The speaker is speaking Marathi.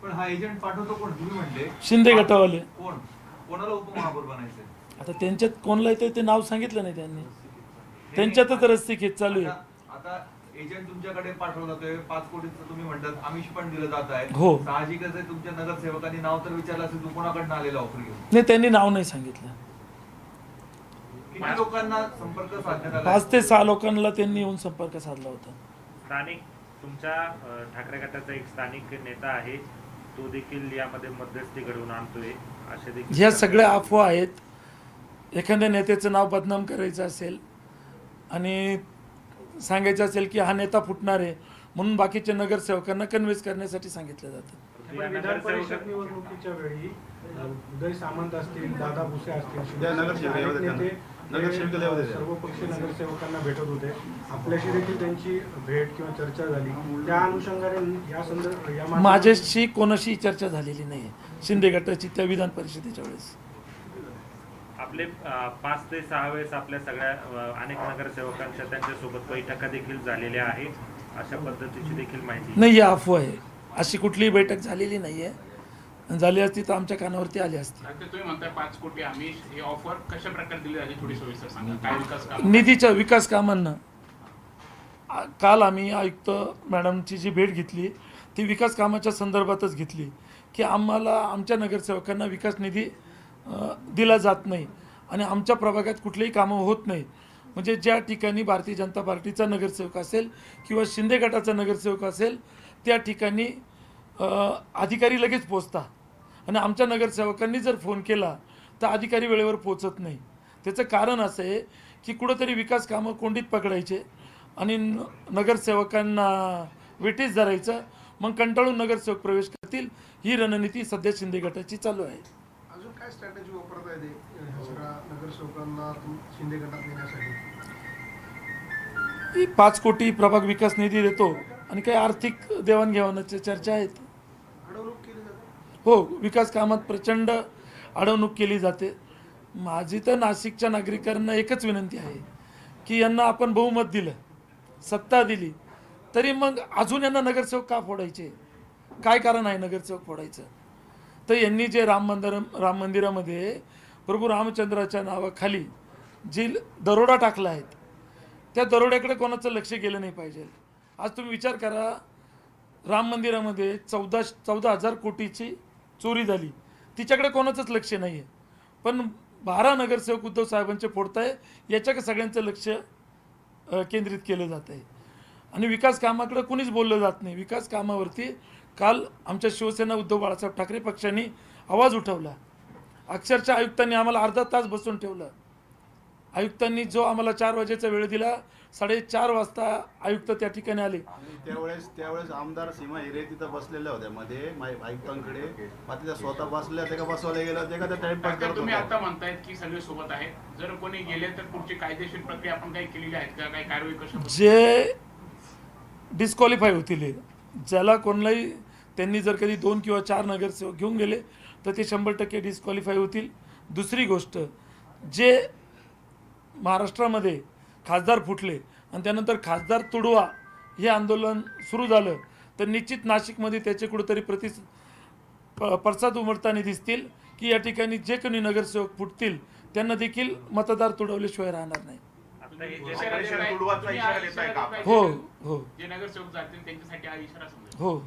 पण हा एजंट पाठवतो कोण तुम्ही म्हणले? शिंदे गटावाले. कोणाला उपमहापौर बनायचंय? आता त्यांच्यात कोणला येतं ते नाव सांगितलं नाही त्यांनी. त्यांच्यातच रस्ती खेच चालू आहे. आता एजंट तुमच्याकडे पाठवला जातोय, 5 कोटीचं तुम्ही म्हणतात आमिष पण दिलं जात आहे. हो. साहजिकच आहे, तुमच्या नगरसेवकांनी नाव तर विचारलं असेल, तू कोणाकडनं आलेला ऑफर घेऊन? नाही, त्यांनी नाव नाही सांगितलं. किती लोकांना संपर्क साधण्यात आला? 5 ते 6 लोकांना त्यांनी येऊन संपर्क साधला होता. स्थानिक तुमच्या ठाकरे गटाचा एक स्थानिक नेता आहे, तो देखील यामध्ये मध्यस्थी घडवून आणतोय असे देखील ह्या सगळ्या अफवा आहेत. एखाद्या नेत्याचं नाव बदनाम करायचं असेल आणि सांगायचं असेल की हा नेता फुटणार आहे म्हणून बाकीच्या नगरसेवकांना कन्व्हिन्स करण्यासाठी सांगितलं जातं. विधान परिषद निवडणुकीच्या वेळी उदय सामंत असतील, दादा भुसे असतील, सर्वपक्षीय नगरसेवकांना भेटत होते. आपल्याशी देखील त्यांची भेट किंवा चर्चा झाली. त्या अनुषंगाने या माझ्याशी कोणाशी चर्चा झालेली नाही शिंदे गटाची त्या विधान परिषदेच्या वेळेस. आपले 5 ते 6 वेळेस आपल्या सगळ्या अनेक नगरसेवकांच्या त्यांच्यासोबत बैठका देखील झालेल्या आहेत अशा पद्धतीची देखील माहिती नाही. या अफवा आहे. अशी कुठलीही बैठक झालेली नाही आहे. झाली असती तर आमच्या कानावरती आली असती. तुम्ही म्हणताय 5 कोटी आमिष ही ऑफर कशा प्रकारे दिली जाते थोडी सविस्तर सांगा. काय विकास काम? निधीच्या विकास कामांना. काल आम्ही आयुक्त मॅडमची जी भेट घेतली ती विकास कामाच्या संदर्भातच घेतली की आम्हाला आमच्या नगरसेवकांना विकास निधी दिला जात नाही आणि आमच्या प्रभागात कुठलेही कामं होत नाही. म्हणजे ज्या ठिकाणी भारतीय जनता पार्टीचा नगरसेवक असेल किंवा शिंदे गटाचा नगरसेवक असेल त्या ठिकाणी अधिकारी लगेच पोचता आणि आमच्या नगरसेवकांनी जर फोन केला तर अधिकारी वेळेवर पोचत नाही. त्याचं कारण असं आहे की कुठंतरी विकास कामं कोंडीत पकडायचे आणि नगरसेवकांना वेटीस धरायचं, मग कंटाळून नगरसेवक प्रवेश करतील. ही रणनीती सध्या शिंदे गटाची चालू आहे. अजून काय स्ट्रॅटेजी वापरता येते सगळ्या नगरसेवकांना शिंदे गटात नेण्यासाठी? 5 कोटी प्रभाग विकास निधी देतो आणि काही आर्थिक देवाणघेवाणाच्या चर्चा आहेत. अडवणूक केली जाते. हो, विकास कामात प्रचंड अडवणूक केली जाते. माझी तर नाशिकच्या नागरिकांना एकच विनंती आहे की यांना आपण बहुमत दिलं, सत्ता दिली, तरी मग अजून यांना नगरसेवक का फोडायचे? काय कारण आहे नगरसेवक फोडायचं? तर यांनी जे राम मंदिरामध्ये प्रभू रामचंद्राच्या नावाखाली जी दरोडा टाकला आहे त्या दरोड्याकडे कोणाचं लक्ष गेलं नाही पाहिजे. आज तुम्ही विचार करा, राम मंदिरामध्ये 14,000 कोटीची चोरी झाली, तिच्याकडे कोणाचंच लक्ष नाही आहे. पण 12 नगरसेवक उद्धव साहेबांचे फोडताय याच्याकडे सगळ्यांचं लक्ष केंद्रित केलं जात आहे आणि विकास कामाकडे कुणीच बोललं जात नाही. विकास कामावरती काल आमच्या शिवसेना उद्धव बाळासाहेब ठाकरे पक्षाने आवाज उठवला. अक्षरशः आयुक्तांनी आम्हाला अर्धा तास बसून ठेवलं. आयुक्तांनी जो आम्हाला 4 वाजेचा वेळ दिला, 4:30 वाजता आयुक्त त्या ठिकाणी आले. त्यावेळेस आमदार सीमा हिरे तिथं बसलेल्या होत्या मध्ये आयुक्तांकडे. तिथं स्वतः बसल्या ते का बसवल्या गेल्या होत्या का त्या टाइमपास करत तुम्ही होत्या? आता म्हणतायत की सगळे सोबत आहेत, जर कोणी गेले तर पुढची कायदेशीर प्रक्रिया आपण काही केलेली आहेत का? काही कारवाई कशा? जे डिस्क्वालिफाय होतील, ज्याला कोणालाही त्यांनी जर कधी 2 किंवा 4 नगरसेवक घेऊन गेले तर ते 100% डिस्क्वालिफाय होतील. दुसरी गोष्ट, जे महाराष्ट्रामध्ये खासदार फुटले आणि त्यानंतर खासदार तुडवा हे आंदोलन सुरू झालं तर निश्चित नाशिकमध्ये त्याचे कुठेतरी पडसाद उमटताना दिसतील की या ठिकाणी जे कोणी नगरसेवक फुटतील त्यांना देखील मतदार तुडवल्याशिवाय राहणार नाही. तुडवाचा इशारा देताय का? हो हो जे नगरसेवक जातील त्यांच्यासाठी हा इशारा समजा. हो.